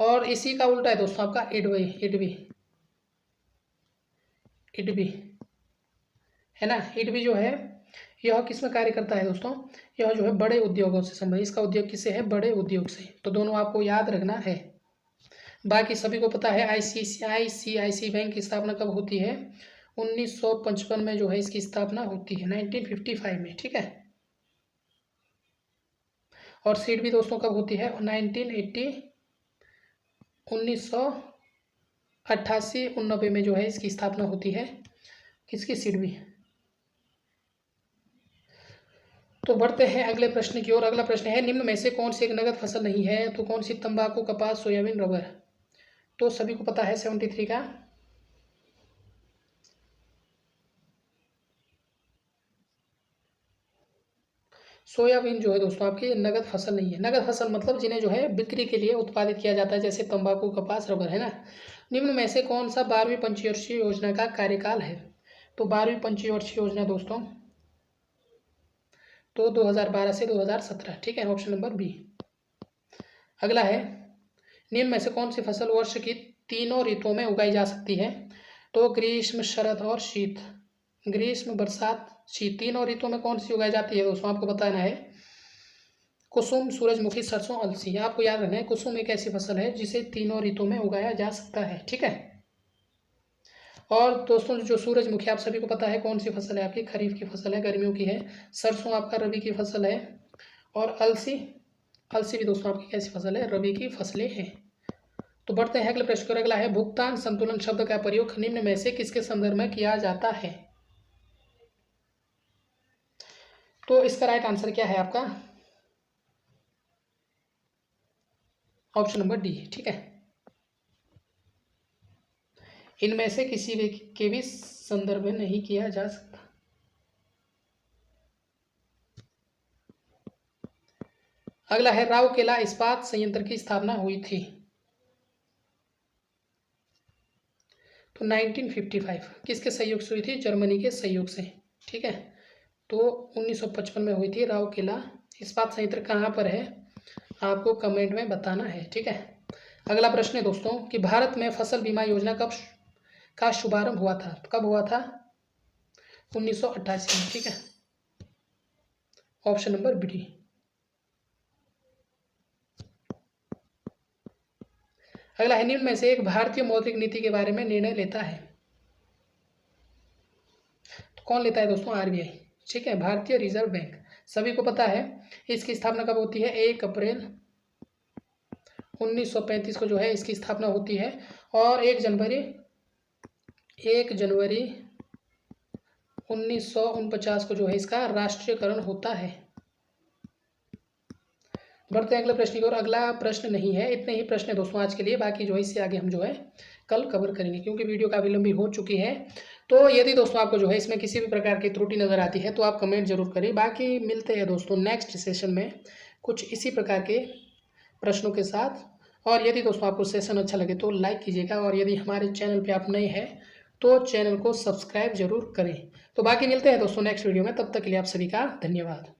और इसी का उल्टा है दोस्तों आपका इडबी है ना। इडबी जो है यह किस में कार्य करता है दोस्तों? यह जो है बड़े उद्योगों से संबंधित, इसका उद्योग किससे है? बड़े उद्योग से। तो दोनों आपको याद रखना है। बाकी सभी को पता है ICICI बैंक की स्थापना कब होती है? 1955 में जो है इसकी स्थापना होती है, 1955 में, ठीक है। और SIDBI दोस्तों कब होती है? 1988-89 में जो है इसकी स्थापना होती है, किसकी? SIDBI। तो बढ़ते हैं अगले प्रश्न की ओर। अगला प्रश्न है, निम्न में से कौन सी एक नगद फसल नहीं है? तो कौन सी? तंबाकू, कपास, सोयाबीन, रबर। तो सभी को पता है 73 का सोयाबीन जो है दोस्तों आपकी नगद फसल नहीं है। नगद फसल मतलब जिन्हें जो है बिक्री के लिए उत्पादित किया जाता है, जैसे तंबाकू, कपास, रबर, है ना। निम्न में से कौन सा 12वीं पंचवर्षीय योजना का कार्यकाल है? तो 12वीं पंचवर्षीय योजना दोस्तों तो 2012 से 2017, ठीक है, ऑप्शन नंबर बी। अगला है, निम्न में से कौन सी फसल वर्ष की तीनों ऋतुओं में उगाई जा सकती है? तो ग्रीष्म, शरद और शीत। ग्रीष्म, बरसात तीनों ऋतुओं में कौन सी उगाई जाती है दोस्तों, आपको बताना है। कुसुम, सूरजमुखी, सरसों, अलसी। आपको याद रखना है कुसुम एक ऐसी फसल है जिसे तीनों ऋतुओं में उगाया जा सकता है, ठीक है। और दोस्तों जो सूरजमुखी आप सभी को पता है कौन सी फसल है, आपकी खरीफ की फसल है, गर्मियों की है। सरसों आपका रबी की फसल है। और अलसी, अलसी भी दोस्तों आपकी कैसी फसल है, रबी की फसलें हैं। तो बढ़ते हैं अगले प्रश्न पर। अगला है भुगतान संतुलन शब्द का प्रयोग निम्न में से किसके संदर्भ में किया जाता है। तो इसका राइट आंसर क्या है आपका, ऑप्शन नंबर डी, ठीक है। इनमें से किसी भी के भी संदर्भ में नहीं किया जा सकता। अगला है राउरकेला इस्पात संयंत्र की स्थापना हुई थी। तो 1955 किसके सहयोग से हुई थी, जर्मनी के सहयोग से, ठीक है। तो 1955 में हुई थी राउरकेला इस्पात संयंत्र। कहाँ पर है आपको कमेंट में बताना है, ठीक है। अगला प्रश्न है दोस्तों कि भारत में फसल बीमा योजना कब का शुभारंभ हुआ था, कब हुआ था, 1988 में, ठीक है। Option number B. अगला है निम्न में से एक भारतीय मौद्रिक नीति के बारे में निर्णय लेता है। तो कौन लेता है दोस्तों, आरबीआई, ठीक है, भारतीय रिजर्व बैंक। सभी को पता है इसकी स्थापना कब होती है, 1 अप्रैल 1935 को जो है इसकी स्थापना होती है। और 1 जनवरी 1949 को जो है इसका राष्ट्रीयकरण होता है। बढ़ते हैं अगले प्रश्न की ओर। अगला प्रश्न नहीं है, इतने ही प्रश्न है दोस्तों आज के लिए। बाकी जो है इससे आगे हम जो है कल कवर करेंगे क्योंकि वीडियो काफ़ी लंबी हो चुकी है। तो यदि दोस्तों आपको जो है इसमें किसी भी प्रकार की त्रुटि नज़र आती है तो आप कमेंट जरूर करें। बाकी मिलते हैं दोस्तों नेक्स्ट सेशन में कुछ इसी प्रकार के प्रश्नों के साथ। और यदि दोस्तों आपको सेशन अच्छा लगे तो लाइक कीजिएगा, और यदि हमारे चैनल पर आप नए हैं तो चैनल को सब्सक्राइब जरूर करें। तो बाकी मिलते हैं दोस्तों नेक्स्ट वीडियो में, तब तक के लिए आप सभी का धन्यवाद।